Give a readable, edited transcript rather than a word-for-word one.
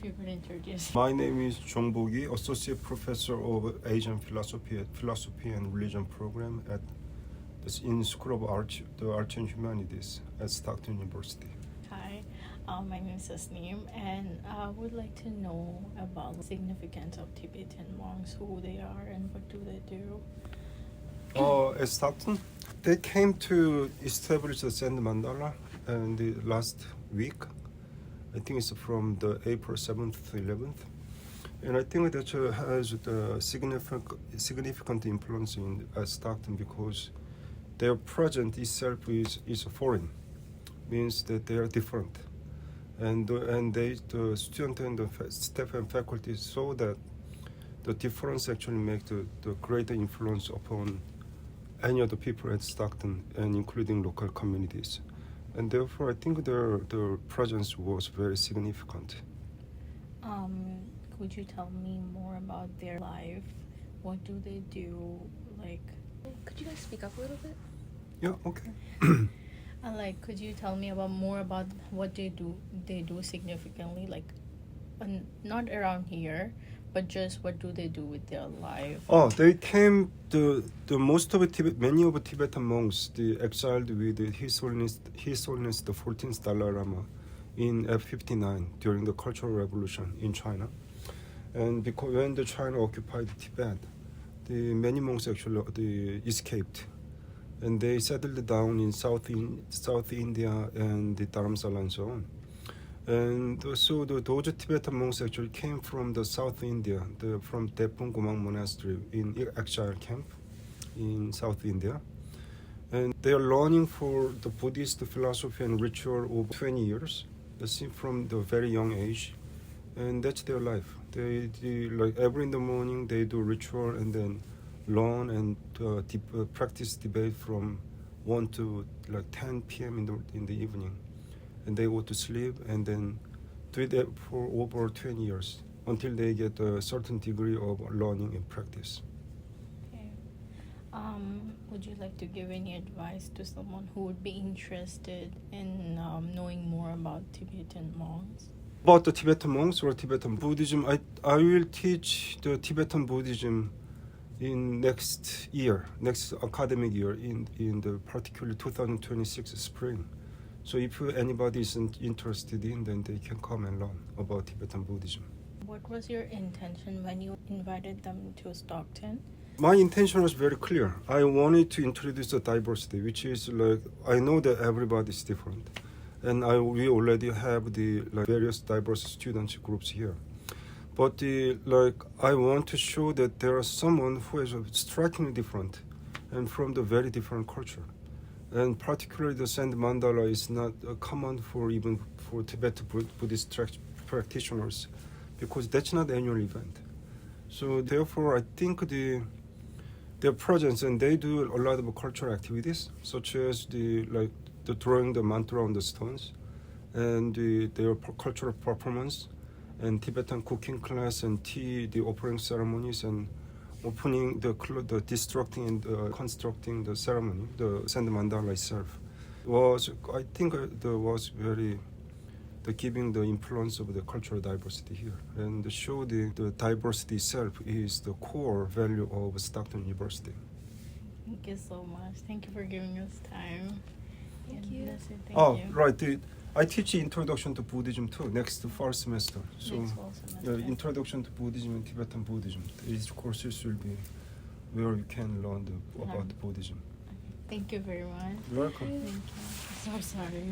you could introduce. My name is Jongbok Yi, Associate Professor of Asian Philosophy at Philosophy and Religion Program in School of Arts, the Arts and Humanities at Stockton University. Hi, my name is Asneem, and I would like to know about the significance of Tibetan monks, who they are, and what do they do. At Stockton, they came to establish the Zen mandala in the last week. I think it's from the April 7th to 11th. And I think that has the significant influence in Stockton because their presence itself is foreign, means that they are different. And the student and the staff and faculty saw that the difference actually makes the greater influence upon any other people at Stockton, and including local communities. And therefore, I think their presence was very significant. Could you tell me more about their life? What do they do? Could you guys speak up a little bit? Yeah, okay. Could you tell me more about what they do? They do significantly, not around here, but just what do they do with their life? They came. Many of the Tibetan monks, they exiled with His Holiness the 14th Dalai Lama in F59 during the Cultural Revolution in China, and because when the China occupied Tibet, many monks actually escaped, and they settled down in South India and the Dharamsala and so on. And so those Tibetan monks actually came from the South India, from Depon Gomang Monastery in exile camp in South India. And they are learning for the Buddhist philosophy and ritual over 20 years, from the very young age. And that's their life. They every in the morning they do ritual and then learn and practice debate from 1 to 10 p.m. in the evening. And they go to sleep and then do it for over 20 years until they get a certain degree of learning and practice. Okay. Would you like to give any advice to someone who would be interested in knowing more about Tibetan monks? About the Tibetan monks or Tibetan Buddhism, I will teach the Tibetan Buddhism in next academic year, in the particular 2026 spring. So if anybody isn't interested in, then they can come and learn about Tibetan Buddhism. What was your intention when you invited them to Stockton? My intention was very clear. I wanted to introduce the diversity, which is I know that everybody is different. And we already have the various diverse students groups here. But I want to show that there are someone who is strikingly different and from the very different culture. And particularly the Zen mandala is not common for Tibetan Buddhist practitioners, because that's not an annual event. So therefore, I think their presence, and they do a lot of cultural activities, such as the drawing the mantra on the stones, and their cultural performance, and Tibetan cooking class, and the offering ceremonies, and opening the destructing and constructing the ceremony, the Zen mandala itself, I think was very giving the influence of the cultural diversity here, and show the diversity itself is the core value of Stockton University. Thank you so much. Thank you for giving us time. Thank you. Thank you. Right. I teach Introduction to Buddhism too next fall semester. So Next fall semester. Introduction to Buddhism and Tibetan Buddhism. These courses will be where you can learn about Buddhism. Thank you very much. You're welcome. Thank you. So sorry.